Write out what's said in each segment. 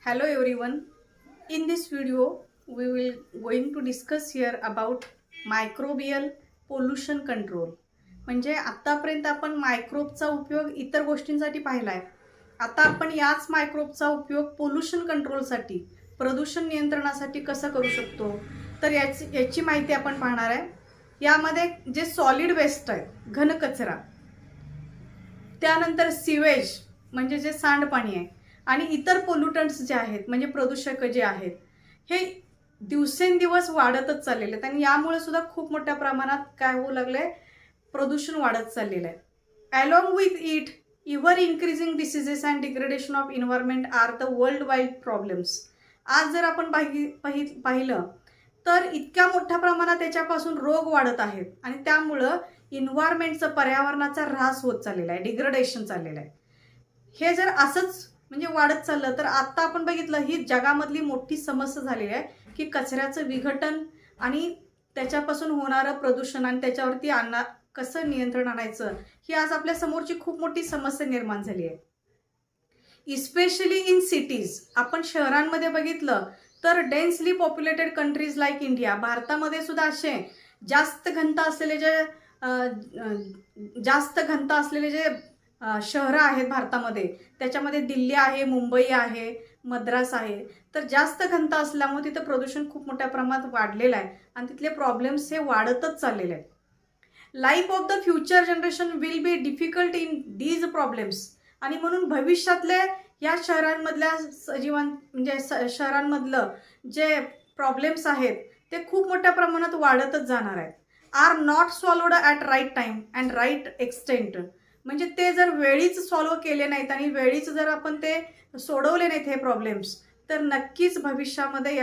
Hello everyone. In this video, we will going to discuss here about microbial pollution control. म्हणजे आतापर्यंत आपण मायक्रोबचा उपयोग इतर गोष्टींसाठी पाहिला आहे. आता आपण याच मायक्रोबचा उपयोग पोल्युशन कंट्रोलसाठी, प्रदूषण नियंत्रणासाठी कसा करू शकतो, तर याची माहिती आपण पाहणार आहे. यामध्ये जे सॉलिड वेस्ट आहे, घन कचरा, त्यानंतर सिवेज म्हणजे जे सांडपाणी आहे आणि इतर पोल्युटंट्स जे आहेत म्हणजे प्रदूषक जे आहेत हे दिवसेंदिवस वाढतच चाललेले आहेत आणि यामुळे सुद्धा खूप मोठ्या प्रमाणात काय होऊ लागले, प्रदूषण वाढत चाललेलं आहे. Along with it ever increasing diseases and degradation of environment are the world wide problems. आज जर आपण पाहिलं तर इतक्या मोठ्या प्रमाणात त्याच्यापासून रोग वाढत आहेत आणि त्यामुळं इन्व्हायरमेंटचं, पर्यावरणाचा ऱ्हास होत चाललेला आहे, डिग्रेडेशन चाललेलं आहे. हे जर असंच म्हणजे वाढत चाललं तर आता आपण बघितलं ही जगामधली मोठी समस्या झालेली आहे की कचऱ्याचं विघटन आणि त्याच्यापासून होणारं प्रदूषण आणि त्याच्यावरती कसं नियंत्रण आणायचं ही आज आपल्या समोरची खूप मोठी समस्या निर्माण झाली आहे. Especially in cities. आपण शहरांमध्ये बघितलं तर densely populated countries like India, भारतामध्ये सुद्धा असे जास्त घनता असलेले जे शहरं आहेत भारतामध्ये, त्याच्यामध्ये दिल्ली आहे, मुंबई आहे, मद्रास आहे. तर जास्त घनता असल्यामुळे तिथं प्रदूषण खूप मोठ्या प्रमाणात वाढलेलं आहे आणि तिथले प्रॉब्लेम्स हे वाढतच चाललेले आहेत. Life of the future generation will be difficult in these problems. आणि म्हणून भविष्यातले या शहरांमधल्या म्हणजे शहरांमधलं जे प्रॉब्लेम्स आहेत ते खूप मोठ्या प्रमाणात वाढतच जाणार आहेत. Are not solved at right time and right extent. म्हणजे ते जर वेळीच सॉल्व केले नाहीत आणि वेळीच जर आपण ते सोडवले नाहीत हे प्रॉब्लेम्स, तर नक्कीच भविष्यामध्ये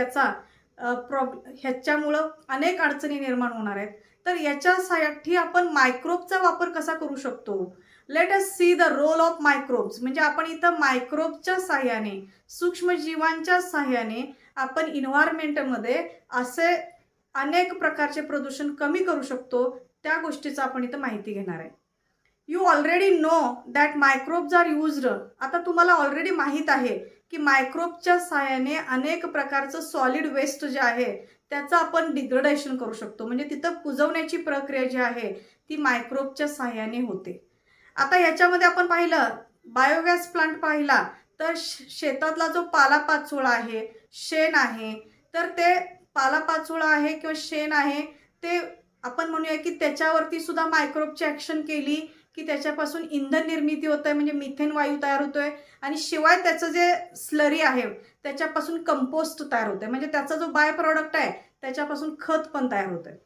ह्याच्यामुळं अनेक अडचणी निर्माण होणार आहेत. तर याच्यासाठी आपण मायक्रोबचा वापर कसा करू शकतो. Let us see the role of microbes. म्हणजे आपण इथं मायक्रोबच्या साह्याने, सूक्ष्मजीवांच्या साह्याने आपण इन्व्हायरमेंटमध्ये असे अनेक प्रकारचे प्रदूषण कमी करू शकतो, त्या गोष्टीचं आपण इथं माहिती घेणार आहे. You already know that microbes are used. आता तुम्हाला ऑलरेडी माहीत आहे की मायक्रोबच्या साह्याने अनेक प्रकारचं सॉलिड वेस्ट जे आहे त्याचं आपण डिग्रेडेशन करू शकतो. म्हणजे तिथं कुजवण्याची प्रक्रिया जी आहे ती मायक्रोबच्या साह्याने होते. आता याच्यामध्ये आपण पाहिलं, बायोगॅस प्लांट पाहिला तर शेतातला जो पालापाचोळा आहे, शेण आहे, तर ते पालापाचोळा आहे किंवा शेण आहे ते आपण म्हणूया की त्याच्यावरती सुद्धा मायक्रोबची ॲक्शन केली की त्याच्यापासून इंधन निर्मिती होत आहे, म्हणजे मिथेन वायू तयार होतोय आणि शिवाय त्याचं जे स्लरी आहे त्याच्यापासून कंपोस्ट तयार होतंय, म्हणजे त्याचा जो बाय प्रॉडक्ट आहे त्याच्यापासून खत पण तयार होत आहे.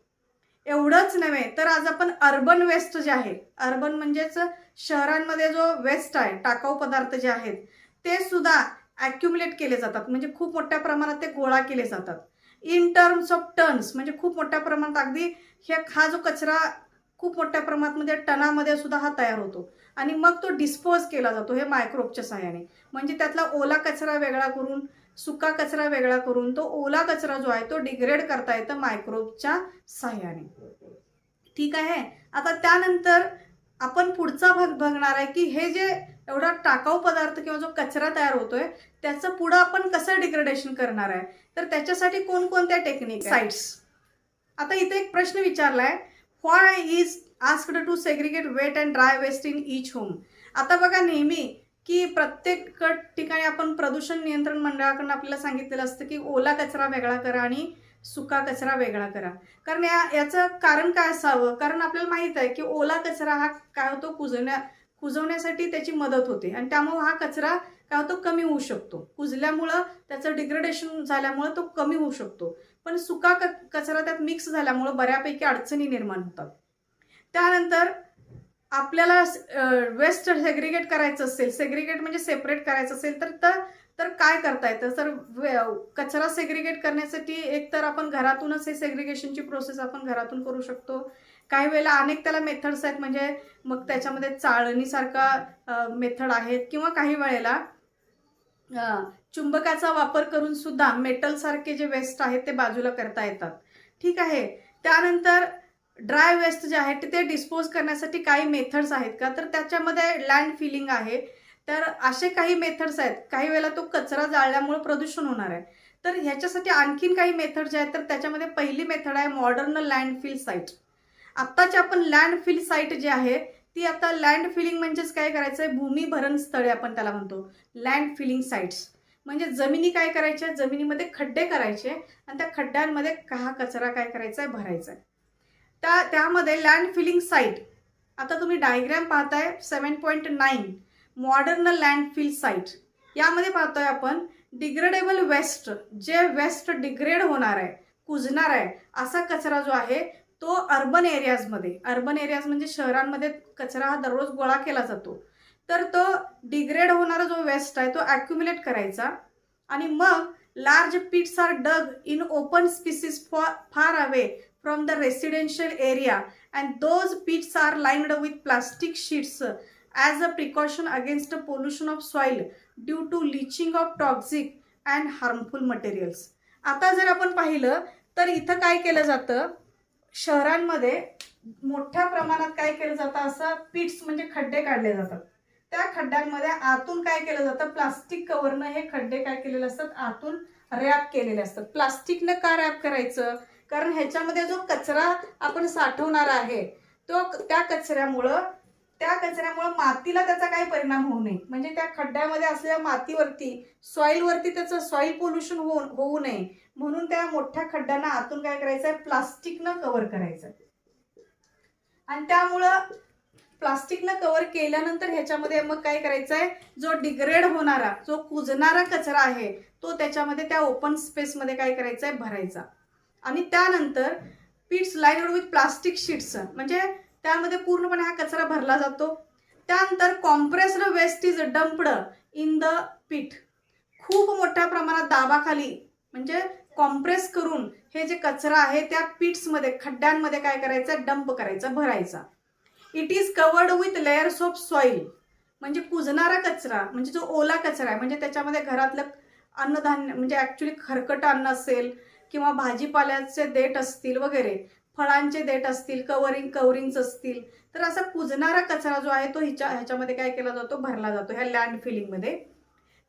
एवढंच नव्हे तर आज आपण अर्बन वेस्ट जे आहे, अर्बन म्हणजेच शहरांमध्ये जो वेस्ट आहे, टाकाऊ पदार्थ जे आहेत ते सुद्धा ॲक्युमुलेट केले जातात, म्हणजे खूप मोठ्या प्रमाणात ते गोळा केले जातात. इन टर्म्स ऑफ टन्स, म्हणजे खूप मोठ्या प्रमाणात अगदी हा जो कचरा खूप मोठ्या प्रमाणात म्हणजे टनामध्ये सुद्धा हा तयार होतो आणि मग तो डिस्पोज केला जातो हे मायक्रोबच्या साह्याने. म्हणजे त्यातला ओला कचरा वेगळा करून, सुका कचरा वेगळा करून तो ओला कचरा जो आहे तो डिग्रेड करता येतं मायक्रोबच्या साह्याने. ठीक आहे. आता त्यानंतर आपण पुढचा भाग बघणार आहे की हे जे एवढा टाकाऊ पदार्थ किंवा जो कचरा तयार होतोय त्याचं पुढं आपण कसं डिग्रेडेशन करणार आहे, तर त्याच्यासाठी कोणकोणत्या टेक्निक साइट्स. आता इथे एक प्रश्न विचारलाय, why is asked to segregate wet and dry waste in each home. आता बघा नेहमी की प्रत्येक ठिकाणी आपण प्रदूषण नियंत्रण मंडळाकडून आपल्याला सांगितलेलं असतं की ओला कचरा वेगळा करा आणि सुका कचरा वेगळा करा. कारण याचं कारण काय असावं, कारण आपल्याला माहित आहे की ओला कचरा हा काय होतो, कुजवण्यासाठी त्याची मदत होते आणि त्यामुळे हा कचरा काय होतो, कमी होऊ शकतो. कुजल्यामुळं त्याचं डिग्रेडेशन झाल्यामुळं तो कमी होऊ शकतो. पण सुका कचरा त्यात मिक्स झाल्यामुळं बऱ्यापैकी अडचणी निर्माण होतात. त्यानंतर आपल्याला वेस्ट सेग्रिगेट करायचं असेल, सेग्रिगेट म्हणजे सेपरेट करायचं असेल तर काय करता येतं. तर कचरा सेग्रिगेट करण्यासाठी एक तर आपण घरातूनच हे सेग्रिगेशनची प्रोसेस आपण घरातून करू शकतो. काही वेळेला अनेक त्याला मेथड्स आहेत, म्हणजे मग त्याच्यामध्ये चाळणीसारखा मेथड आहेत किंवा काही वेळेला चुंबकाचा वापर करून सुद्धा मेटल सारखे जे वेस्ट आहेत ते बाजूला करता येतात. ठीक आहे. त्यानंतर ड्राय वेस्ट जे आहे ते डिस्पोज करण्यासाठी काही मेथड्स आहेत का, तर त्याच्यामध्ये लँड फिलिंग आहे. तर असे काही मेथड्स आहेत. काही वेळेला तो कचरा जाळल्यामुळे प्रदूषण होणार आहे. तर ह्याच्यासाठी आणखीन काही मेथड जे आहेत, तर त्याच्यामध्ये पहिली मेथड आहे मॉडर्न लँडफिल साईट. आत्ताची आपण लँडफिल साईट जी आहे ती आता लँड फिलिंग म्हणजेच काय करायचं आहे, भूमी भरण स्थळे आपण त्याला म्हणतो. लँड फिलिंग साईट्स म्हणजे जमिनी काय करायच्या, जमिनीमध्ये खड्डे करायचे आणि त्या खड्ड्यांमध्ये हा कचरा काय करायचा आहे, भरायचा आहे. त्यामध्ये लँड फिलिंग साईट आता तुम्ही डायग्राम पाहताय 7.9 मॉडर्न लँडफिल साईट. यामध्ये पाहतोय आपण डिग्रेडेबल वेस्ट, जे वेस्ट डिग्रेड होणार आहे, कुजणार आहे असा कचरा जो आहे तो अर्बन एरियाज म्हणजे शहरांमध्ये कचरा हा दररोज गोळा केला जातो. तर तो डिग्रेड होणारा जो वेस्ट आहे तो ॲक्युम्युलेट करायचा आणि मग large pits are dug in open spaces far away from the residential area and those pits are lined with plastic sheets as a precaution against pollution of soil due to leaching of toxic and harmful materials. आता जर आपण पाहिलं तर इथं काय केलं जातं, शहरांमध्ये मोठ्या प्रमाणात काय केलं जातं, असं पिट्स म्हणजे खड्डे काढले जातात. त्या खड्ड्यांमध्ये आतून काय केलं जातं, प्लास्टिक कव्हरनं हे खड्डे काय केलेले असतात, आतून रॅप केलेले असतात. प्लास्टिकनं का रॅप करायचं, कारण ह्याच्यामध्ये जो कचरा आपण साठवणार आहे तो त्या कचऱ्यामुळं मातीला त्याचा काही परिणाम होऊ नये, म्हणजे त्या खड्ड्यामध्ये असलेल्या मातीवरती सॉइलवरती त्याचं सॉइल पोल्युशन होऊ नये म्हणून त्या मोठ्या खड्ड्यांना आतून काय करायचंय, प्लास्टिकनं कव्हर करायचं. आणि त्यामुळं प्लास्टिकनं कव्हर केल्यानंतर ह्याच्यामध्ये मग काय करायचंय, जो डिग्रेड होणारा जो कुजणारा कचरा आहे तो त्याच्यामध्ये त्या ओपन स्पेसमध्ये काय करायचंय, भरायचा. आणि त्यानंतर pits lined with plastic sheets म्हणजे त्यामध्ये पूर्णपणे हा कचरा भरला जातो. त्यानंतर compressed waste is dumped in the pit. खूप मोठ्या प्रमाणात दाबाखाली म्हणजे कॉम्प्रेस करून हे जे कचरा आहे त्या पिट्समध्ये खड्ड्यांमध्ये काय करायचं, डंप करायचा, भरायचा. It is covered with layers of soil म्हणजे कुजणारा कचरा म्हणजे जो ओला कचरा आहे, म्हणजे त्याच्यामध्ये घरातलं अन्नधान्य म्हणजे ॲक्च्युली खरकट अन्न असेल किंवा भाजीपाल्याचे देठ असतील वगैरे, फळांचे देठ असतील, कवरिंग्स असतील, तर असा कुजणारा कचरा जो आहे तो ह्याच्यामध्ये काय केला जातो, भरला जातो ह्या लँड फिलिंगमध्ये.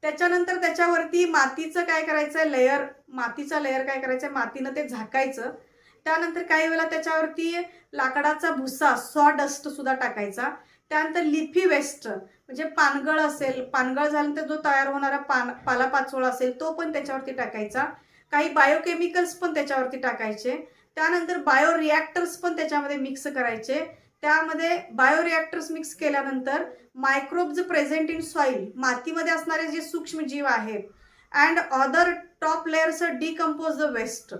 त्याच्यानंतर त्याच्यावरती मातीचं काय करायचं, मातीचा लेयर काय करायचं, मातीनं ते झाकायचं. त्यानंतर काही वेळेला त्याच्यावरती लाकडाचा भुसा सॉ डस्ट सुद्धा टाकायचा. त्यानंतर लिफी वेस्ट म्हणजे पानगळ असेल, पानगळ झाल्यानंतर जो तयार होणारा पालापाचोळा असेल तो पण त्याच्यावरती टाकायचा. काही बायोकेमिकल्स पण त्याच्यावरती टाकायचे. त्यानंतर बायो रिॲक्टर्स पण त्याच्यामध्ये मिक्स करायचे. त्यामध्ये बायो रिॲक्टर्स मिक्स केल्यानंतर मायक्रोब्स प्रेझेंट इन सॉइल मातीमध्ये असणारे जे सूक्ष्म जीव आहेत and other top layers decompose the waste.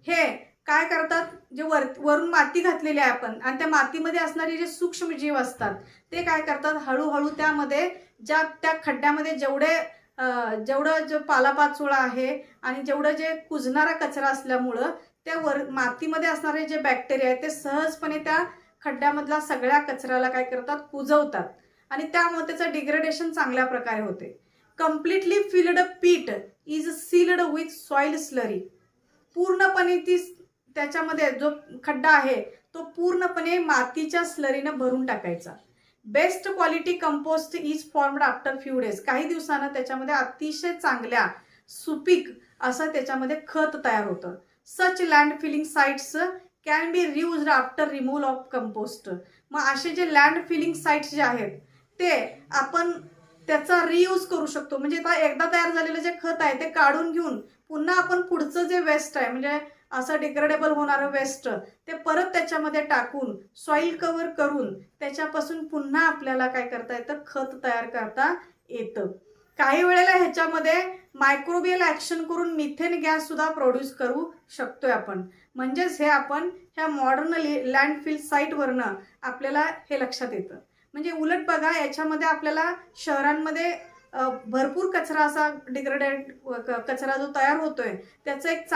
हे काय करतात, जे वरून माती घातलेली आहे आपण आणि त्या मातीमध्ये असणारे जे सूक्ष्म जीव असतात ते काय करतात, हळूहळू त्यामध्ये त्या खड्ड्यामध्ये जेवढं जो पालापाचोळा आहे आणि जेवढं जे कुजणारा कचरा असल्यामुळं त्या मातीमध्ये असणारे जे बॅक्टेरिया आहेत ते सहजपणे त्या खड्ड्यामधला सगळ्या कचऱ्याला काय करतात, कुजवतात आणि त्यामुळे त्याचं डिग्रेडेशन चांगल्या प्रकारे होते. Completely filled pit is sealed with soil slurry. पूर्णपणे त्याच्यामध्ये जो खड्डा आहे तो पूर्णपणे मातीच्या स्लरीनं भरून टाकायचा. Best quality compost is formed after few days. काही दिवसानं त्याच्यामध्ये अतिशय चांगल्या सुपीक असं त्याच्यामध्ये खत तयार होतं. Such land filling sites can be reused after removal of compost. मग असे जे लँड फिलिंग साइट्स जे आहेत ते आपण त्याचा रियूज करू शकतो. म्हणजे एकदा तयार झालेलं जे खत आहे ते काढून घेऊन पुन्हा आपण पुढचं जे वेस्ट आहे म्हणजे असं डिग्रेडेबल होणारं वेस्ट ते परत त्याच्यामध्ये टाकून सॉइल कव्हर करून त्याच्यापासून पुन्हा आपल्याला काय करता येतं, खत तयार करता येतं. काही वेळेला ह्याच्यामध्ये मायक्रोबियल ॲक्शन करून मिथेन गॅस सुद्धा प्रोड्यूस करू शकतोय आपण. म्हणजेच हे आपण ह्या मॉडर्न लँडफिल साईटवरनं आपल्याला हे लक्षात येतं. म्हणजे उलट बघा याच्यामध्ये आपल्याला शहरांमध्ये भरपूर कचरा असा डिग्रेडेड कचरा जो तयार होतोय त्याचा एक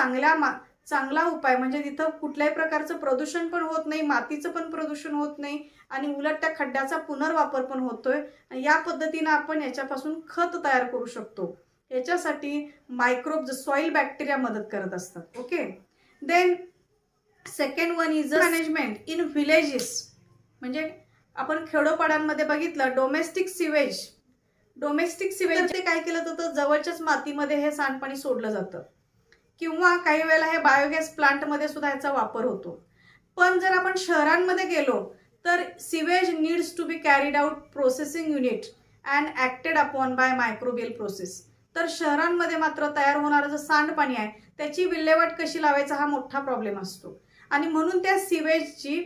चांगला उपाय म्हणजे तिथं कुठल्याही प्रकारचं प्रदूषण पण होत नाही, मातीचं पण प्रदूषण होत नाही आणि उलट त्या खड्ड्याचा पुनर्वापर पण होतोय आणि या पद्धतीनं आपण याच्यापासून खत तयार करू शकतो. याच्यासाठी मायक्रोब्स सॉइल बॅक्टेरिया मदत करत असतात. Okay, then second one is management in villages. म्हणजे आपण खेडोपाड्यांमध्ये बघितलं डोमेस्टिक सिवेज ते काय केलं जातं, जवळच्याच मातीमध्ये हे सांडपाणी सोडलं जातं किंवा काही वेळेला हे बायोगॅस प्लांटमध्ये सुद्धा याचा वापर होतो. पण जर आपण शहरांमध्ये गेलो तर sewage needs to be carried out processing unit and acted upon by microbial process. तर शहरांमध्ये मात्र तयार होणारं जे सांडपाणी आहे त्याची विल्हेवाट कशी लावायचा हा मोठा प्रॉब्लेम असतो. आणि म्हणून त्या सिवेजची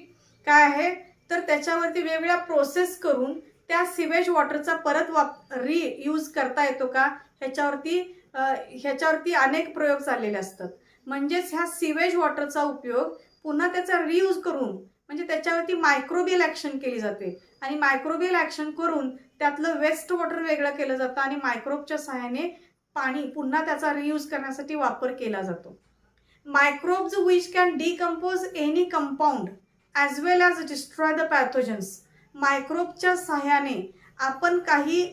काय आहे तर त्याच्यावरती वेगवेगळ्या प्रोसेस करून त्या सिवेज वॉटरचा परत रियूज करता येतो का ह्याच्यावरती अनेक प्रयोग चाललेले असतात. म्हणजेच ह्या सिवेज वॉटरचा उपयोग पुन्हा त्याचा रियूज करून म्हणजे त्याच्यावरती मायक्रोबियल ॲक्शन केली जाते आणि मायक्रोबियल ॲक्शन करून त्यातलं वेस्ट वॉटर वेगळं केलं जातं आणि मायक्रोबच्या सहाय्याने पाणी पुन्हा त्याचा रियूज करण्यासाठी वापर केला जातो. Microbes which can decompose any compound as well as destroy the pathogens. मायक्रोबच्या सहाय्याने आपण काही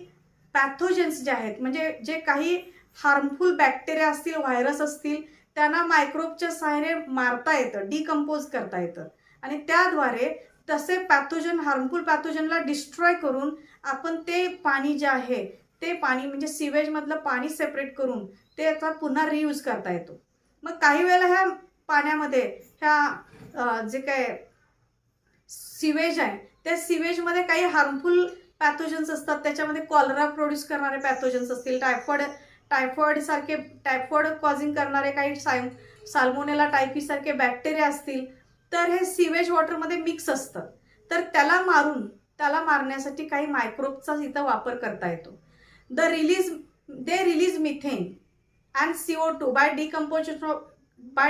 पॅथोजन्स जे आहेत म्हणजे जे काही हार्मफुल बॅक्टेरिया असतील, व्हायरस असतील, त्यांना मायक्रोबच्या सहाय्याने मारता येतं, डिकम्पोज करता येतं आणि त्याद्वारे तसे पॅथोजन हार्मफुल पॅथोजनला डिस्ट्रॉय करून आपण ते पाणी जे आहे ते पाणी म्हणजे सिवेजमधलं पाणी सेपरेट करून ते आता पुन्हा रियूज करता येतो. मग काही वेळेला ह्या पाण्यामध्ये ह्या जे काय सिवेज आहे त्या सिवेजमध्ये काही हार्मफुल पॅथोजन्स असतात. त्याच्यामध्ये कॉलरा प्रोड्यूस करणारे पॅथोजन्स असतील, टायफॉइड कॉझिंग करणारे काही साल्मोनेला टायफी सारखे बॅक्टेरिया असतील तर हे सिवेज वॉटरमध्ये मिक्स असतं. तर त्याला मारण्यासाठी काही मायक्रोबचा इथं वापर करता येतो. They release methane and CO2 by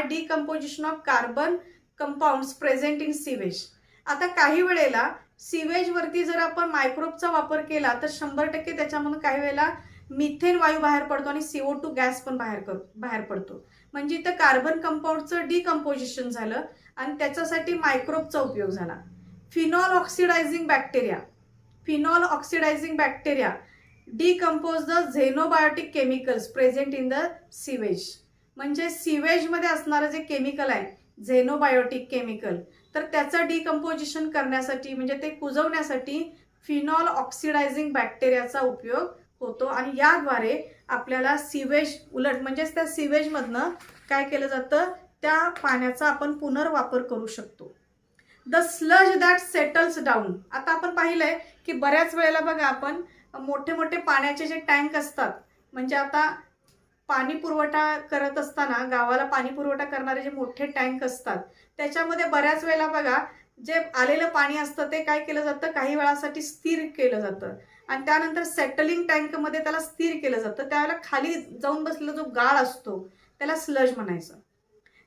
decomposition of carbon compounds present in sewage. आता काही वेळेला सिवेजवरती जर आपण मायक्रोबचा वापर केला तर 100% त्याच्यामधून काही वेळेला मिथेन वायू बाहेर पडतो आणि CO2 गॅस पण बाहेर पडतो. म्हणजे इथं कार्बन कंपाऊंडचं डिकम्पोजिशन झालं आणि त्याच्यासाठी मायक्रोबचा उपयोग झाला. Phenol oxidising bacteria decompose the xenobiotic chemicals present in the sewage. म्हणजे सिवेजमध्ये असणारं जे केमिकल आहे झेनोबायोटिक केमिकल तर त्याचं डिकम्पोजिशन करण्यासाठी म्हणजे ते कुजवण्यासाठी फिनॉल ऑक्सिडायझिंग बॅक्टेरियाचा उपयोग होतो आणि याद्वारे आपल्याला सिवेज उलट म्हणजेच त्या सिवेजमधनं काय केलं जातं त्या पाण्याचा आपण पुनर्वापर करू शकतो. The sludge that settles down. आता आपण पाहिलंय की बऱ्याच वेळेला बघा आपण मोठे मोठे पाण्याचे जे टँक असतात म्हणजे आता पाणी पुरवठा करत असताना गावाला पाणी पुरवठा करणारे जे मोठे टँक असतात त्याच्यामध्ये बऱ्याच वेळेला बघा जे आलेलं पाणी असतं ते काय केलं जातं काही वेळासाठी स्थिर केलं जातं आणि त्यानंतर सेटलिंग टँकमध्ये त्याला स्थिर केलं जातं. त्यावेळेला खाली जाऊन बसलेला जो गाळ असतो त्याला स्लज म्हणायचं.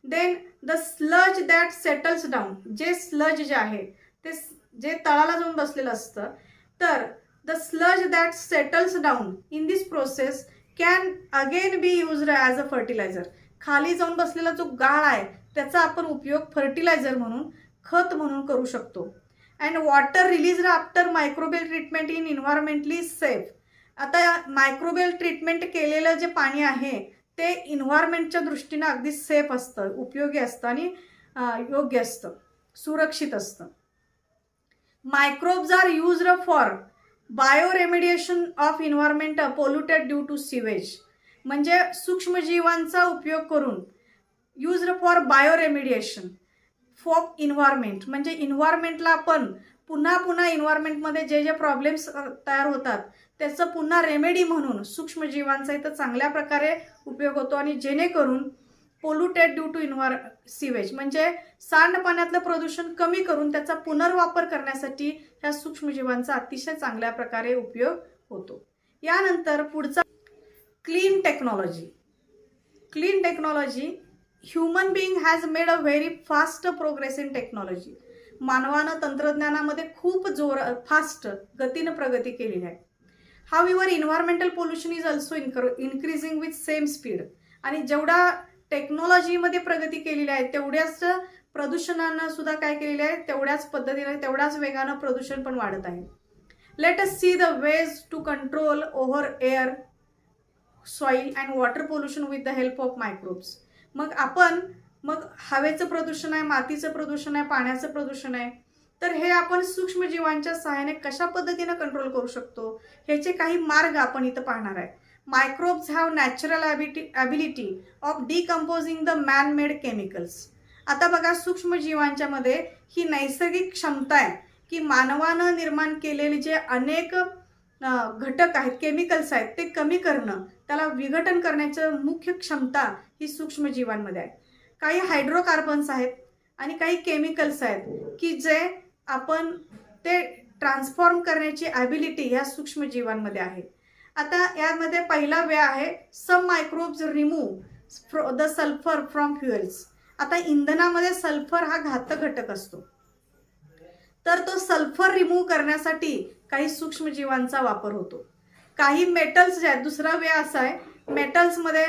Then the sludge that settles down. जे स्लज जे आहे ते जे तळाला जाऊन बसलेलं असतं तर the sludge that settles down in this process can again be used as a fertiliser. खाली जाऊन बसलेला जो गाळ आहे त्याचा आपण उपयोग फर्टिलायझर म्हणून खत म्हणून करू शकतो. And water release after microbial treatment in environmentally safe. आता मायक्रोबियल ट्रीटमेंट केलेलं जे पाणी आहे ते इन्व्हायरमेंटच्या दृष्टीनं अगदी सेफ असतं, उपयोगी असतं आणि योग्य असतं, सुरक्षित असतं. Microbes are used for bioremediation of environment polluted due to sewage. म्हणजे सूक्ष्मजीवांचा उपयोग करून used for bioremediation for environment म्हणजे इन्व्हायरमेंटला आपण पुन्हा इन्व्हायरमेंटमध्ये जे प्रॉब्लेम्स तयार होतात त्याचं पुन्हा रेमेडी म्हणून सूक्ष्मजीवांचा इथं चांगल्या प्रकारे उपयोग होतो आणि जेणेकरून पोल्युटेड ड्यू टू सिवेज म्हणजे सांडपाण्यातलं प्रदूषण कमी करून त्याचा पुनर्वापर करण्यासाठी ह्या सूक्ष्मजीवांचा अतिशय चांगल्या प्रकारे उपयोग होतो. यानंतर पुढचा clean technology. Human being has made a very fast progress in technology. मानवानं तंत्रज्ञानामध्ये खूप फास्ट गतीनं प्रगती केलेली आहे. However environmental pollution is also increasing with same speed. आणि जेवढा टेक्नॉलॉजीमध्ये प्रगती केलेली आहे तेवढ्याच प्रदूषणानं सुद्धा काय केलेलं आहे तेवढ्याच पद्धतीने तेवढ्याच वेगानं प्रदूषण पण वाढत आहे. Let us see the ways to control over air, soil and water pollution with the help of microbes. मग हवेचं प्रदूषण आहे, मातीचं प्रदूषण आहे, पाण्याचं प्रदूषण आहे तर हे आपण सूक्ष्मजीवांच्या सहाय्याने कशा पद्धतीने कंट्रोल करू शकतो, ह्याचे काही मार्ग आपण इथं पाहणार आहे. Microbes have natural ability of decomposing the man made chemicals. आता बघा, सूक्ष्मजीवांच्या मध्ये ही नैसर्गिक क्षमता आहे की मानवानं निर्माण केलेले जे अनेक घटक आहेत, केमिकल्स आहेत, ते कमी करणं, त्याला विघटन करण्याचं मुख्य क्षमता ही सूक्ष्मजीवांमध्ये आहे. काही हायड्रोकार्बन्स आहेत आणि काही केमिकल्स आहेत की जे आपण ते ट्रान्सफॉर्म करण्याची ॲबिलिटी ह्या सूक्ष्मजीवांमध्ये आहे. आता यामध्ये पहिला वे आहे some microbes remove the sulphur from fuels. आता इंधनामध्ये सल्फर हा घातक घटक असतो, तर तो सल्फर रिमूव्ह करण्यासाठी काही सूक्ष्मजीवांचा वापर होतो. काही मेटल्स जे आहेत, दुसरा वे असा आहे, मेटल्समध्ये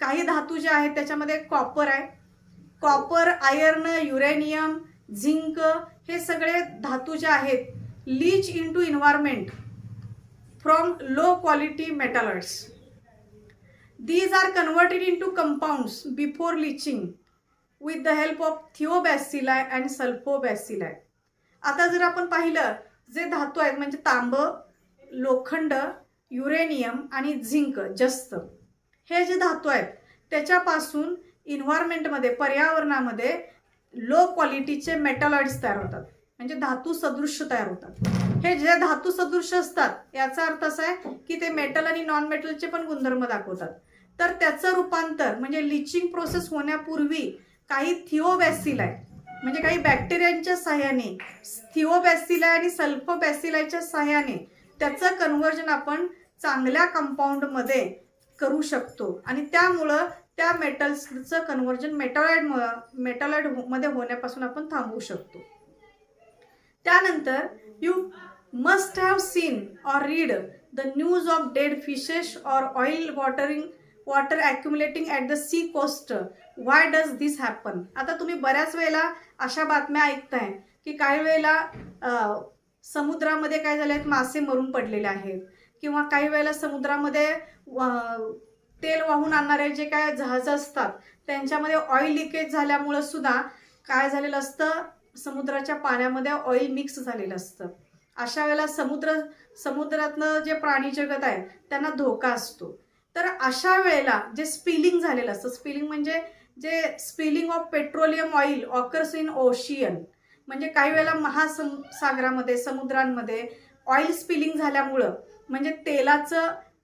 काही धातू जे आहेत त्याच्यामध्ये कॉपर आहे. कॉपर, आयर्न, युरेनियम, झिंक हे सगळे धातू जे आहेत leach into environment from low quality metalloids. These are converted into compounds before leaching with the help of thiobacilli and sulfobacilli. आता जर आपण पाहिलं, जे धातू आहेत म्हणजे तांब, लोखंड, युरेनियम आणि झिंक, जस्त, हे जे धातू आहेत त्याच्यापासून इन्व्हायरमेंटमध्ये, पर्यावरणामध्ये लो क्वालिटीचे मेटलॉइड्स तयार होतात, म्हणजे धातू सदृश्य तयार होतात. हे जे धातू सदृश्य असतात याचा अर्थ असा आहे की ते मेटल आणि नॉन मेटलचे पण गुणधर्म दाखवतात. तर त्याचं रूपांतर म्हणजे लिचिंग प्रोसेस होण्यापूर्वी काही थिओबॅसिलाई म्हणजे काही बॅक्टेरियांच्या सहाय्याने, थिओबॅसिलाई आणि सल्फोबॅसिलायच्या सहाय्याने त्याचं कन्व्हर्जन आपण चांगल्या कंपाऊंडमध्ये करू शकतो आणि त्यामुळं त्या मेटल्सचं कन्व्हर्जन मेटलॉइड मध्ये होण्यापासून आपण थांबवू शकतो. त्यानंतर you must have seen or read the news of dead fishes or oil water accumulating at the sea coast. Why does this happen. आता तुम्ही बऱ्याच वेळेला अशा बातम्या ऐकताय की काही वेळेला समुद्रामध्ये काय झाले आहेत, मासे मरून पडलेले आहेत, किंवा काही वेळेला समुद्रामध्ये तेल वाहून आणणारे जे काय जहाज असतात त्यांच्यामध्ये ऑइल लिकेज झाल्यामुळं सुद्धा काय झालेलं असतं, समुद्राच्या पाण्यामध्ये ऑइल मिक्स झालेलं असतं. अशा वेळेला समुद्रातनं जे प्राणी जगत आहे त्यांना धोका असतो. तर अशा वेळेला जे स्पिलिंग झालेलं असतं, स्पिलिंग म्हणजे जे spilling of petroleum oil occurs in ocean, म्हणजे काही वेळेला महासागरामध्ये, समुद्रांमध्ये ऑइल स्पिलिंग झाल्यामुळं, म्हणजे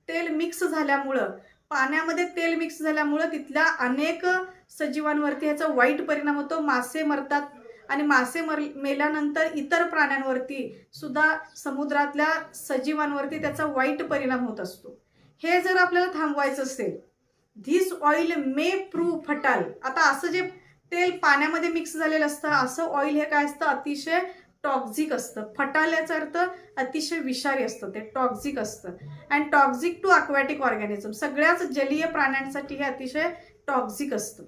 तेल मिक्स झाल्यामुळं, पाण्यामध्ये तेल मिक्स झाल्यामुळं तिथल्या अनेक सजीवांवरती ह्याचा वाईट परिणाम होतो. मासे मरतात आणि मासे मेल्यानंतर इतर प्राण्यांवरती सुद्धा, समुद्रातल्या सजीवांवरती त्याचा वाईट परिणाम होत असतो. हे जर आपल्याला थांबवायचं असेल, धिस ऑइल मे प्रूव्ह फटाल. आता असं जे तेल पाण्यामध्ये मिक्स झालेलं असतं, असं ऑइल हे काय असतं, अतिशय टॉक्झिक असतं. फटाल याचा अर्थ अतिशय विषारी असतं, ते टॉक्झिक असतं. And toxic to aquatic organism, सगळ्याच जलीय प्राण्यांसाठी हे अतिशय टॉक्झिक असतं.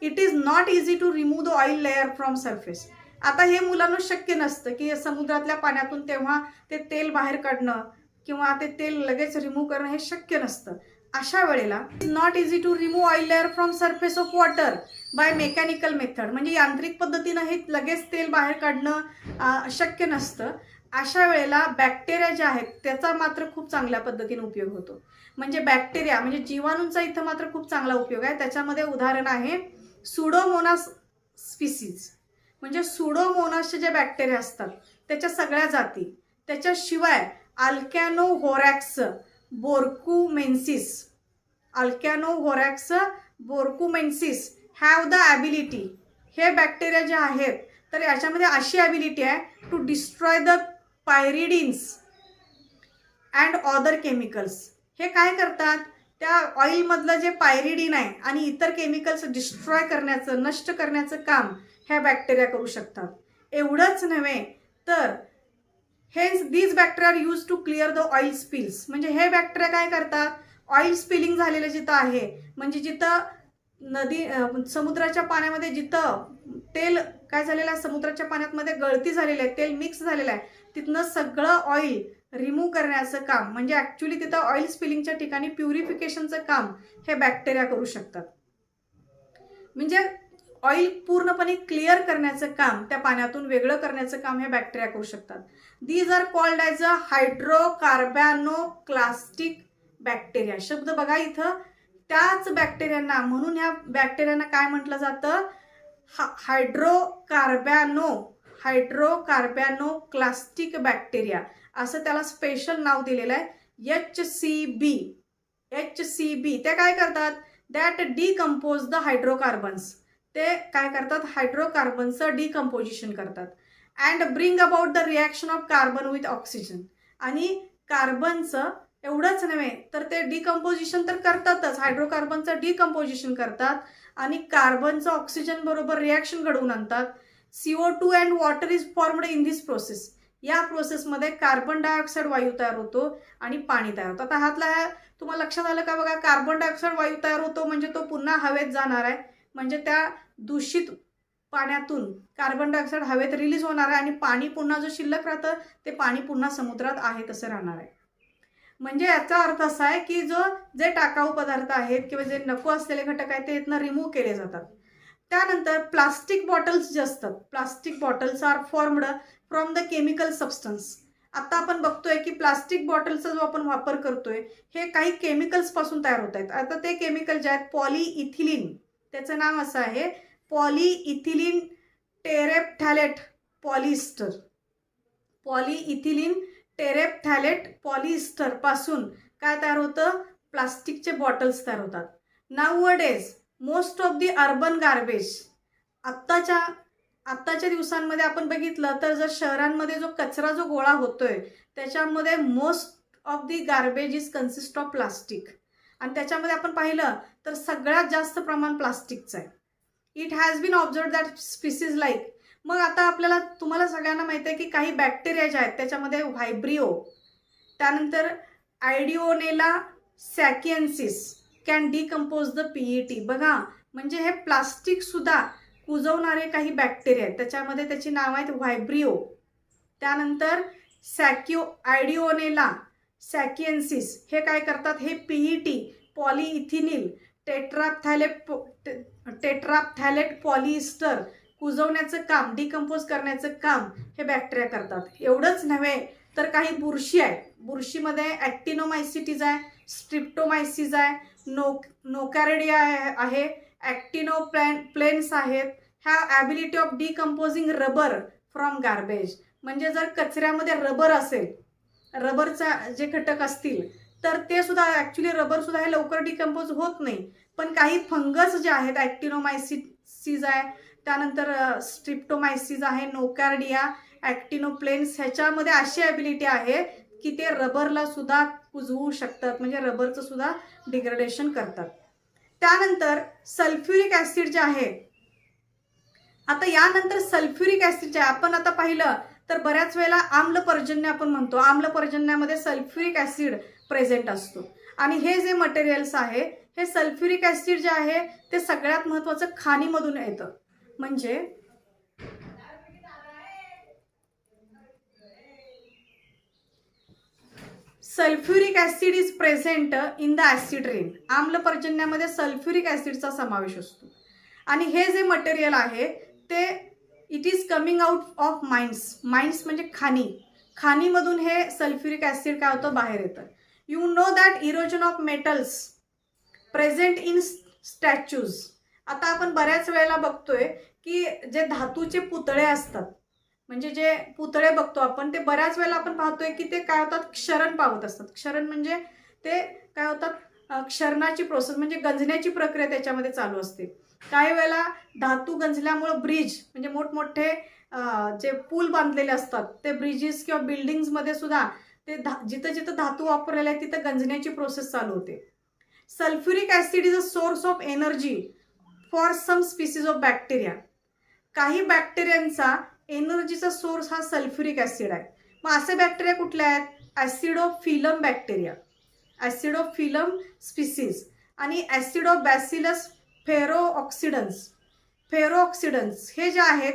It is not easy to remove the oil layer from surface. आता हे मुलांना शक्य नसतं की समुद्रातल्या पाण्यातून तेव्हा ते तेल बाहेर काढणं किंवा ते तेल लगेच रिमूव्ह करणं हे शक्य नसतं. अशा वेळेला not easy to remove oil layer from surface of water by mechanical method, म्हणजे यांत्रिक पद्धतीनं हे लगेच तेल बाहेर काढणं शक्य नसतं. अशा वेळेला बॅक्टेरिया जे आहेत त्याचा मात्र खूप चांगल्या पद्धतीने उपयोग होतो. म्हणजे बॅक्टेरिया म्हणजे जीवाणूंचा इथं मात्र खूप चांगला उपयोग आहे. त्याच्यामध्ये उदाहरण आहे सुडोमोनास स्पीसीज, म्हणजे सुडोमोनासचे जे बॅक्टेरिया असतात त्याच्या सगळ्या जाती. त्याच्याशिवाय Alcanivorax borkumensis have the ability. हे बॅक्टेरिया जे आहेत तर याच्यामध्ये अशी ॲबिलिटी आहे to destroy the pyridines and other chemicals. हे काय करतात, त्या ऑइलमधलं जे पायरिडिन आहे आणि इतर केमिकल्स डिस्ट्रॉय करण्याचं, नष्ट करण्याचं काम ह्या बॅक्टेरिया करू शकतात. एवढंच नव्हे तर hence these bacteria are use to clear the oil spills. म्हणजे हे बॅक्टेरिया काय करतात, ऑइल स्पिलिंग झालेलं जिथं आहे, म्हणजे जिथं समुद्राच्या पाण्यामध्ये जिथं तेल काय झालेलं आहे, समुद्राच्या पाण्यामध्ये गळती झालेली आहे, तेल मिक्स झालेलं आहे, तिथनं सगळं ऑइल रिमूव्ह करण्याचं काम, म्हणजे ॲक्च्युली तिथं ऑइल स्पिलिंगच्या ठिकाणी प्युरिफिकेशनचं काम हे बॅक्टेरिया करू शकतात. म्हणजे ऑइल पूर्णपणे क्लिअर करण्याचं काम, त्या पाण्यातून वेगळं करण्याचं काम हे बॅक्टेरिया करू शकतात. These are called as a hydrocarbonoclastic bacteria. शब्द बघा इथं, त्याच बॅक्टेरियांना, म्हणून ह्या बॅक्टेरियांना काय म्हटलं जातं, हायड्रोकार्बोनोक्लास्टिक बॅक्टेरिया असं त्याला स्पेशल नाव दिलेलं आहे, HCB. ते काय करतात, दॅट डिकम्पोज द हायड्रोकार्बन्स. ते काय करतात, हायड्रोकार्बनचं डिकम्पोजिशन करतात. And bring about the reaction of carbon with oxygen. आणि कार्बनचं एवढंच नव्हे तर ते डिकम्पोजिशन तर करतातच, हायड्रोकार्बनचं डिकम्पोजिशन करतात आणि कार्बनचं ऑक्सिजन बरोबर रिॲक्शन घडवून आणतात. CO2 and water is formed in this process. या प्रोसेसमध्ये कार्बन डायऑक्साईड वायू तयार होतो आणि पाणी तयार होतं. आता ह्यातला तुम्हाला लक्षात आलं का बघा, कार्बन डायऑक्साईड वायू तयार होतो म्हणजे तो पुन्हा हवेत जाणार आहे, म्हणजे त्या दूषित पाण्यातून कार्बन डायऑक्साईड हवेत रिलीज होणार आहे आणि पाणी पुन्हा जो शिल्लक राहतं ते पाणी पुन्हा समुद्रात आहे तसं राहणार आहे. म्हणजे याचा अर्थ असा आहे की जे टाकाऊ पदार्थ आहेत किंवा जे नको असलेले घटक आहेत ते इथनं रिमूव्ह केले जातात. त्यानंतर प्लास्टिक बॉटल्स जे असतात, plastic bottles are formed from the chemical substance. आता आपण बघतोय की प्लास्टिक बॉटलचा जो आपण वापर करतोय हे काही केमिकल्स पासून तयार होत आहेत. आता ते केमिकल जे आहेत पॉलीइथिलीन, त्याचं नाव असं आहे पॉलीइथिलीन टेरेप्थॅलेट पॉलिस्टर. पॉलीइथिलीन टेरेप्थॅलेट पॉलिस्टर पासून काय तयार होतं, प्लास्टिकचे बॉटल्स तयार होतात. Nowadays most of the urban garbage. आत्ताच्या दिवसांमध्ये आपण बघितलं तर जर शहरांमध्ये जो कचरा जो गोळा होतोय त्याच्यामध्ये most of the garbage is consist of plastic. आणि त्याच्यामध्ये आपण पाहिलं तर सगळ्यात जास्त प्रमाण प्लास्टिकचं आहे. It has been observe that species like. मग आता तुम्हाला सगळ्यांना माहिती आहे की काही बॅक्टेरिया जे आहेत त्याच्यामध्ये व्हायब्रिओ, त्यानंतर आयडिओनेला सॅकिएन्सिस कॅन डिकम्पोज द PET. बघा, म्हणजे हे प्लास्टिक सुद्धा कुजवणारे काही बॅक्टेरिया आहेत, त्याच्यामध्ये त्याची नाव आहेत व्हायब्रिओ, त्यानंतर आयडिओनेला सॅकिएन्सिस. हे काय करतात, हे PET पॉलीइथिलीन टेट्राप्थॅलेट पॉलिस्टर कुजवण्याचं काम, डिकम्पोज करण्याचं काम हे बॅक्टेरिया करतात. एवढंच नव्हे तर काही बुरशी आहे, बुरशीमध्ये ॲक्टिनोमायसिटीज आहे, स्ट्रिप्टोमायसिस आहे, नोकॅरिडिया आहे, ॲक्टिनोप्लेन्स आहेत. ह्या ability of decomposing rubber from garbage. म्हणजे जर कचऱ्यामध्ये रबर असेल, रबरचा जे घटक असतील तर ते सुद्धा ॲक्च्युली रबर सुद्धा हे लवकर डिकम्पोज होत नाही. पण काही फंगस जे आहेत, ॲक्टिनोमायसिस आहे, त्यानंतर स्ट्रिप्टोमायसिस आहे, नोकॅरिडिया, ॲक्टिनोप्लेन्स, ह्याच्यामध्ये अशी ॲबिलिटी आहे की ते रबरला सुद्धा कुजवू शकतात, म्हणजे रबरचं सुद्धा डिग्रेडेशन करतात. त्यानंतर सल्फ्युरिक ॲसिड जे आहे, आता यानंतर सल्फ्युरिक ॲसिड जे आपण आता पाहिलं तर बऱ्याच वेळेला आम्लपर्जन्य आपण म्हणतो, आम्लपर्जन्यामध्ये सल्फ्युरिक ॲसिड प्रेझेंट असतो. आणि हे जे मटेरियल्स आहे, हे सल्फ्युरिक ॲसिड जे आहे ते सगळ्यात महत्त्वाचं खाणीमधून येतं. म्हणजे sulphuric acid is present in the acid rain. आम्लपर्जन्यामध्ये सल्फ्युरिक ॲसिडचा समावेश असतो. आणि हे जे मटेरियल आहे ते it is coming out of mines. Mines म्हणजे खाणीमधून हे सल्फ्युरिक ॲसिड काय होतं, बाहेर येतं. You know that erosion of metals present in statues. आता आपण बऱ्याच वेळेला बघतोय की जे धातूचे पुतळे असतात, म्हणजे जे पुतळे बघतो आपण, ते बऱ्याच वेळेला आपण पाहतोय की ते काय होतात, क्षरण पावत असतात. क्षरण म्हणजे ते काय होतात, क्षरणाची प्रोसेस म्हणजे गंजण्याची प्रक्रिया त्याच्यामध्ये चालू असते. काही वेळेला धातू गंजल्यामुळं ब्रिज म्हणजे मोठमोठे जे पूल बांधलेले असतात ते ब्रिजेस किंवा बिल्डिंग्समध्ये सुद्धा ते जिथं धातू वापरलेला आहे तिथं गंजण्याची प्रोसेस चालू होते. Sulphuric acid is a source of energy for some species of bacteria. काही बॅक्टेरियांचा एनर्जीचा सोर्स हा सल्फ्युरिक ॲसिड आहे. मग असे बॅक्टेरिया कुठले आहेत, ॲसिडोफिलम बॅक्टेरिया, ॲसिडोफिलम स्पीसीज आणि ॲसिडोबॅसिलस फेरोऑक्सिडन्स हे जे आहेत,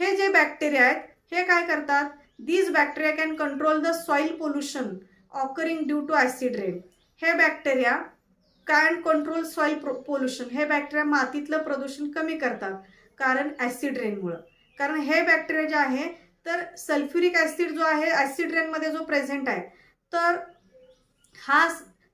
हे जे बॅक्टेरिया आहेत हे काय करतात, these bacteria can control the soil pollution occurring due to acid rain. हे bacteria can control soil pollution. हे बॅक्टेरिया मातीतलं प्रदूषण कमी करतात. कारण ॲसिड रेनमुळं. कारण हे बॅक्टेरिया जे आहे तर सल्फ्युरिक ॲसिड जो आहे ॲसिड रेनमध्ये जो प्रेझेंट आहे, तर हा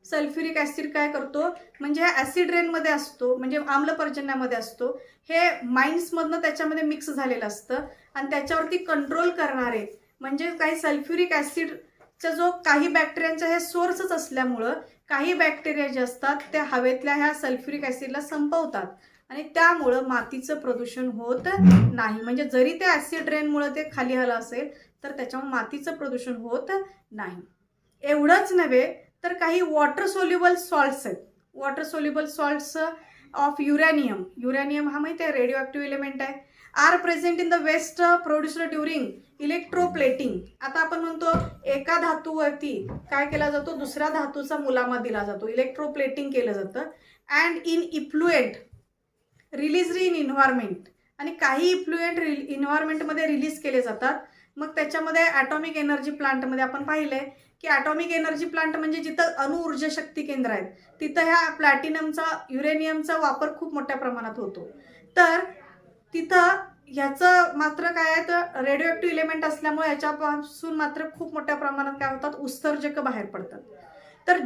सल्फ्युरिक ॲसिड काय करतो म्हणजे ॲसिड रेनमध्ये असतो, म्हणजे आम्लपर्जन्यामध्ये असतो. हे माइन्समधनं त्याच्यामध्ये मिक्स झालेलं असतं आणि त्याच्यावरती कंट्रोल करणारे म्हणजे काही सल्फ्युरिक ॲसिडचा जो काही बॅक्टेरियांचा हे सोर्सच असल्यामुळं काही बॅक्टेरिया जे असतात ते हवेतल्या ह्या सल्फ्युरिक ॲसिडला संपवतात आणि त्यामुळं मातीचं प्रदूषण होत नाही. म्हणजे जरी ते ॲसिड रेनमुळं ते खाली आलं असेल तर त्याच्यामुळे मातीचं प्रदूषण होत नाही. एवढंच नव्हे तर काही वॉटर सोल्युबल सॉल्ट्स आहेत. Water soluble salts of uranium. Uranium हा माहिती आहे रेडिओ ॲक्टिव्ह एलिमेंट आहे. Are present in the waste produced during electroplating. आता आपण म्हणतो एका धातूवरती काय केला जातो, दुसऱ्या धातूचा मुलामा दिला जातो, इलेक्ट्रोप्लेटिंग केलं जातं. And in effluent release in environment. आणि काही इफ्लुएंट इन्व्हायरमेंटमध्ये रिलीज केले जातात. मग त्याच्यामध्ये ॲटॉमिक एनर्जी प्लांटमध्ये आपण पाहिलंय की ॲटॉमिक एनर्जी प्लांट म्हणजे जिथं अणुऊर्जा शक्ती केंद्र आहेत तिथं ह्या प्लॅटिनमचा युरेनियमचा वापर खूप मोठ्या प्रमाणात होतो. तर तिथं ह्याचं मात्र काय आहे तर रेडिओ ॲक्टिव्ह इलेमेंट असल्यामुळे याच्यापासून मात्र खूप मोठ्या प्रमाणात काय होतात उत्सर्जक बाहेर पडतात. तर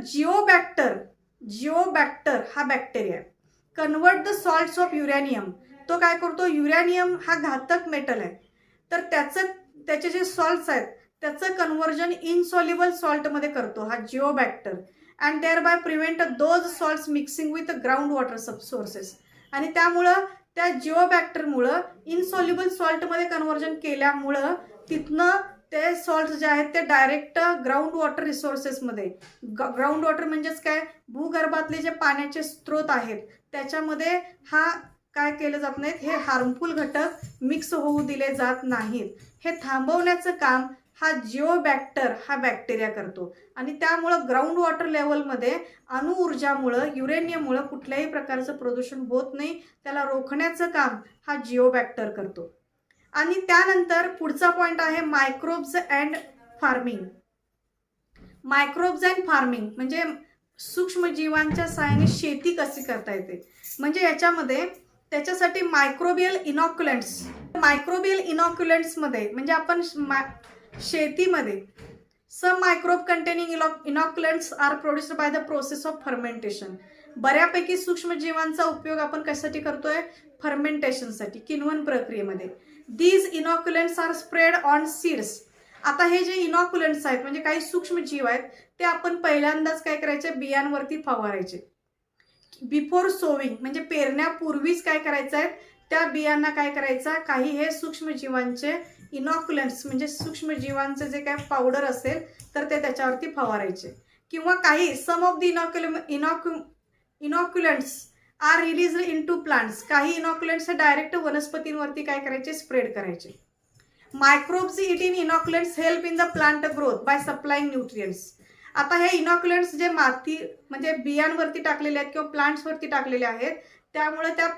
जिओबॅक्टर हा bacteria convert the salts of uranium. तो काय करतो, युरॅनियम हा घातक मेटल आहे तर त्याचे जे सॉल्ट्स आहेत त्याचं कन्व्हर्जन इनसॉल्युबल सॉल्टमध्ये करतो हा Geobacter. And thereby prevent those salts mixing with ground water sources. आणि त्यामुळं त्या जिओबॅक्टरमुळं इनसॉल्युबल सॉल्टमध्ये कन्व्हर्जन केल्यामुळं तिथनं ते सॉल्ट जे आहेत ते डायरेक्ट ग्राउंड वॉटर रिसोर्सेसमध्ये, ग्राउंड वॉटर म्हणजेच काय भूगर्भातले जे पाण्याचे स्रोत आहेत त्याच्यामध्ये हा काय केलं जात नाहीत, हे हार्मफुल घटक मिक्स होऊ दिले जात नाहीत. हे थांबवण्याचं काम हा जिओबॅक्टर हा बॅक्टेरिया करतो. आणि त्यामुळं ग्राउंड वॉटर लेवलमध्ये अणुऊर्जामुळं युरेनियममुळं कुठल्याही प्रकारचं प्रदूषण होत नाही. त्याला रोखण्याचं काम हा जिओबॅक्टर करतो. आणि त्यानंतर पुढचा पॉईंट आहे microbes and farming. Microbes and farming म्हणजे सूक्ष्मजीवांच्या सहाय्याने शेती कशी करता येते. म्हणजे याच्यामध्ये त्याच्यासाठी मायक्रोबियल इनॉक्युलंट्समध्ये म्हणजे आपण शेतीमध्ये some microbe containing inoculants are produced by the process of fermentation. बऱ्यापैकी सूक्ष्मजीवांचा उपयोग आपण कशासाठी करतोय, फर्मेंटेशनसाठी, किण्वन प्रक्रियेमध्ये. These inoculants are spread on seeds. आता हे जे इनॉक्युलंट्स आहेत म्हणजे काही सूक्ष्मजीव आहेत ते आपण पहिल्यांदाच काय करायचे, बियांवरती फवारायचे. बिफोर सोविंग म्हणजे पेरण्यापूर्वीच काय करायचं आहे, त्या बियांना काय करायचं, काही हे सूक्ष्मजीवांचे इनॉक्युलंट्स म्हणजे सूक्ष्मजीवांचे जे काय पावडर असेल तर ते त्याच्यावरती फवारायचे. किंवा काही some of the inoculants are release in to plants. काही इनॉक्युलंट्स हे डायरेक्ट वनस्पतींवरती काय करायचे, स्प्रेड करायचे. Microbes it in inoculants help in the plant growth by supplying nutrients. आता हे इनॉक्युलंट्स जे माती म्हणजे बियांवरती टाकलेले आहेत किंवा प्लांट्सवरती टाकलेले आहेत त्यामुळे त्या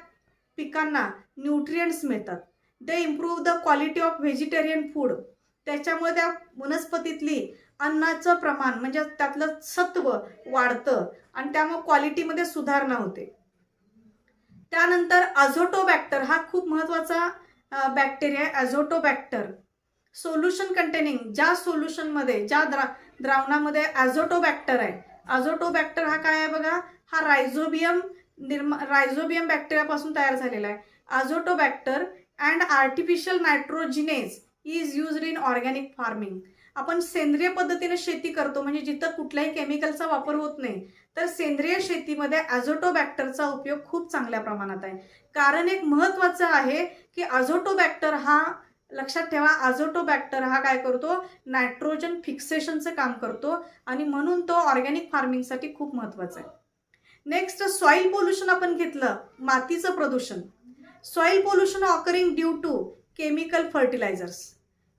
पिकांना न्यूट्रिएंट्स मिळतात. They improve the quality of vegetarian food. त्याच्यामुळे त्या वनस्पतीतली अन्नाचं प्रमाण म्हणजे त्यातलं सत्व वाढतं आणि त्यामुळे क्वालिटीमध्ये सुधारणा होते. त्यानंतर अझोटोबॅक्टर हा खूप महत्त्वाचा बॅक्टेरिया आहे. अझोटोबॅक्टर सोल्युशन कंटेनिंग, ज्या सोल्युशनमध्ये ज्या द्रावणामध्ये अझोटोबॅक्टर आहे. अझोटोबॅक्टर हा काय आहे बघा, हा रायझोबियम बॅक्टेरियापासून तयार झालेला आहे. Azotobacter and artificial nitrogenase is used in organic farming. आपण सेंद्रिय पद्धतीने शेती करतो म्हणजे जिथं कुठल्याही केमिकलचा वापर होत नाही तर सेंद्रिय शेतीमध्ये अझोटोबॅक्टरचा उपयोग खूप चांगल्या प्रमाणात आहे. कारण एक महत्त्वाचं आहे की अझोटोबॅक्टर हा, लक्षात ठेवा, अझोटोबॅक्टर हा काय करतो, नायट्रोजन फिक्सेशनचं काम करतो आणि म्हणून तो ऑर्गॅनिक फार्मिंगसाठी खूप महत्त्वाचा आहे. नेक्स्ट सॉइल पोल्युशन आपण घेतलं, मातीचं प्रदूषण. Soil pollution occurring due to chemical fertilisers.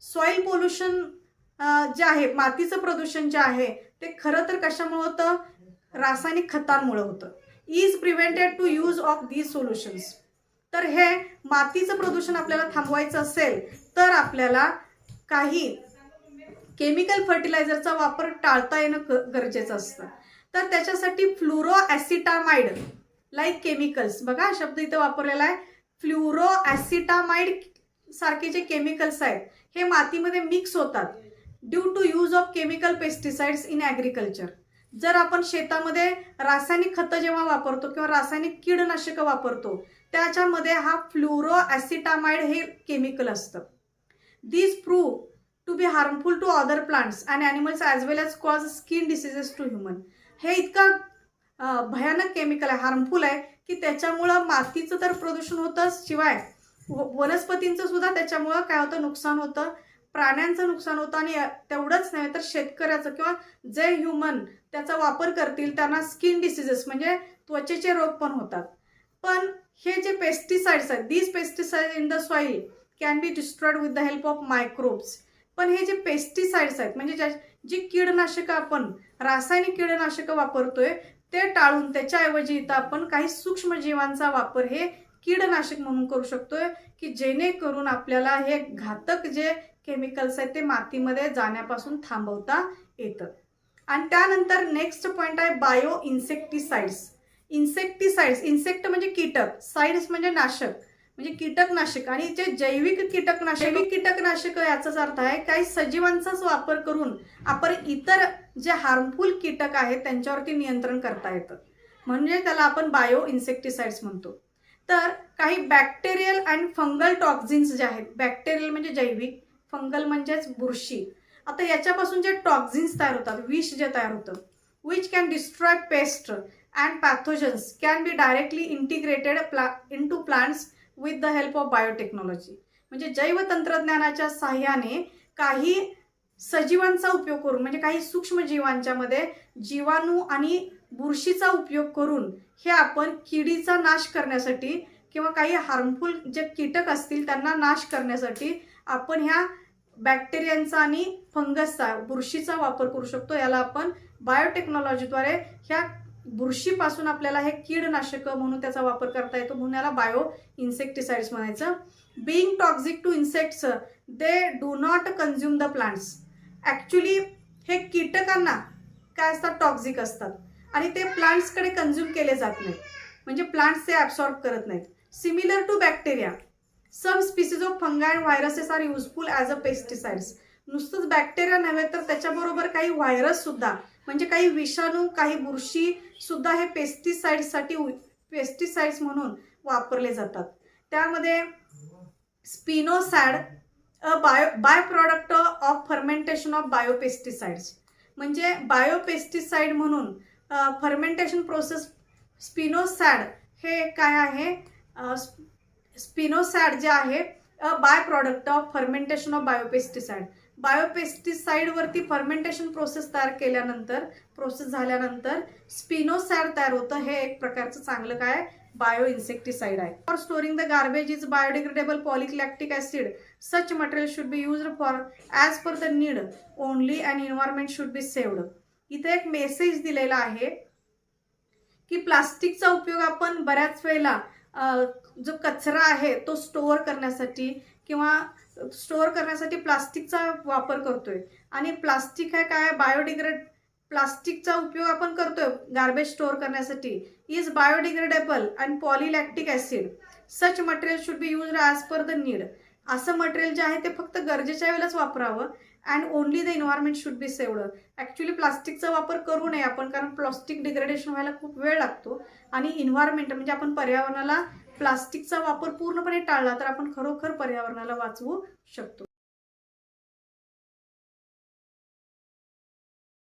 Soil pollution जे आहे, मातीचं प्रदूषण जे आहे ते खरं तर कशामुळे होतं, रासायनिक खतांमुळे होतं. Is prevented to use of these solutions. तर हे मातीचं प्रदूषण आपल्याला थांबवायचं असेल तर आपल्याला काही केमिकल फर्टिलायझरचा वापर टाळता येणं गरजेचं असतं. तर त्याच्यासाठी फ्लोरोॲसिटामाइड लाईक केमिकल्स, बघा शब्द इथं वापरलेला आहे, फ्ल्युरो ॲसिटामाइड सारखे जे केमिकल्स आहेत हे मातीमध्ये मिक्स होतात due to use of chemical pesticides in agriculture. जर आपण शेतामध्ये रासायनिक खतं जेव्हा वापरतो किंवा रासायनिक कीडनाशकं वापरतो त्याच्यामध्ये हा फ्ल्युरो ॲसिटामाइड हे केमिकल असतं. These prove to be harmful to other plants and animals as well as cause skin diseases to human. हे इतकं भयानक केमिकल आहे, हार्मफुल आहे की त्याच्यामुळं मातीचं तर प्रदूषण होतं, शिवाय वनस्पतींचं सुद्धा त्याच्यामुळं काय होतं, नुकसान होतं, प्राण्यांचं नुकसान होतं आणि तेवढंच नाही तर शेतकऱ्याचं किंवा जे ह्युमन त्याचा वापर करतील त्यांना स्किन डिसीजेस म्हणजे त्वचेचे रोग पण होतात. पण हे जे पेस्टिसाइड्स आहेत, these pesticide in the soil can be destroyed with the help of microbes. पण हे जे पेस्टिसाइड्स आहेत म्हणजे जी कीडनाशकं आपण रासायनिक कीडनाशकं वापरतोय ते टाळून त्याच्याऐवजी इथं आपण काही सूक्ष्मजीवांचा वापर हे कीडनाशक म्हणून करू शकतोय की जेणेकरून आपल्याला हे घातक जे केमिकल्स आहेत ते मातीमध्ये जाण्यापासून थांबवता येतं. आणि त्यानंतर नेक्स्ट पॉईंट आहे बायो इन्सेक्टिसाइड्स. इन्सेक्ट म्हणजे कीटक, साइड्स म्हणजे नाशक म्हणजे कीटकनाशक. आणि जे जैविक कीटकनाशक याचाच अर्थ आहे काही सजीवांचाच वापर करून आपण इतर जे हार्मफुल कीटक आहेत त्यांच्यावरती नियंत्रण करता येतं, म्हणजे त्याला आपण बायो इन्सेक्टिसाइड्स म्हणतो. तर काही बॅक्टेरियल अँड फंगल टॉक्झिन्स जे आहेत, बॅक्टेरियल म्हणजे जैविक, फंगल म्हणजेच बुरशी. आता याच्यापासून जे टॉक्झिन्स तयार होतात, विष जे तयार होतं, which can destroy pest and pathogens can be directly integrated into plants with the help of biotechnology. म्हणजे जैवतंत्रज्ञानाच्या साहाय्याने काही सजीवांचा उपयोग करून म्हणजे काही सूक्ष्मजीवांच्या मध्ये जीवाणू आणि बुरशीचा उपयोग करून हे आपण किडीचा नाश करण्यासाठी किंवा काही हार्मफुल जे कीटक असतील त्यांना नाश करण्यासाठी आपण ह्या बॅक्टेरियांचा आणि फंगसचा, बुरशीचा वापर करू शकतो. याला आपण बायोटेक्नॉलॉजीद्वारे ह्या बुरशीपासून आपल्याला हे कीडनाशकं म्हणून त्याचा वापर करता येतो, म्हणून याला बायो इन्सेक्टिसाइड्स म्हणायचं. Being toxic to insects they do not consume the plants. Actually हे कीटकांना काय असतात, टॉक्झिक असतात आणि ते प्लांट्सकडे कन्झ्युम केले जात नाहीत, म्हणजे प्लांट्स ते ॲब्सॉर्ब करत नाहीत. Similar to bacteria, some species of fungi and viruses are useful as a pesticides. नुसतंच बॅक्टेरिया नव्हे तर त्याच्याबरोबर काही व्हायरस सुद्धा म्हणजे काही विषाणू, काही बुरशी सुद्धा हे पेस्टिसाइड्स म्हणून वापरले जातात. त्यामध्ये spinosad a byproduct of fermentation of biopesticides, म्हणजे बायोपेस्टिसाइड म्हणून फर्मेंटेशन प्रोसेस. स्पिनोसॅड हे काय आहे, स्पिनोसॅड जे आहे byproduct of fermentation of biopesticide. बायोपेस्टिसाइडवरती फर्मेंटेशन प्रोसेस झाल्यानंतर स्पिनोसॅड तयार होतं. हे एक प्रकारचं चांगलं काय बायो इन्सेक्टिसाइड आहे. For storing the garbage is biodegradable polylactic acid. Such material should be used for as per the need only and environment should be saved. इथे एक मेसेज दिलेला आहे की प्लास्टिकचा उपयोग आपण बऱ्याच वेळेला जो कचरा आहे तो स्टोअर करण्यासाठी प्लास्टिकचा वापर करतोय. आणि प्लास्टिक आहे काय, प्लास्टिकचा उपयोग आपण करतोय गार्बेज स्टोअर करण्यासाठी. Is biodegradable and polylactic acid. Such material should be used as per the need. असं मटेरियल जे आहे ते फक्त गरजेच्या वेळेलाच वापरावं. And only the environment should be saved. Actually प्लास्टिकचा वापर करू नये आपण, कारण प्लास्टिक डिग्रेडेशन व्हायला खूप वेळ लागतो. आणि एन्व्हायरमेंट म्हणजे आपण पर्यावरणाला प्लास्टिकचा वापर पूर्णपणे टाळला तर आपण खरोखर पर्यावरणाला वाचवू शकतो.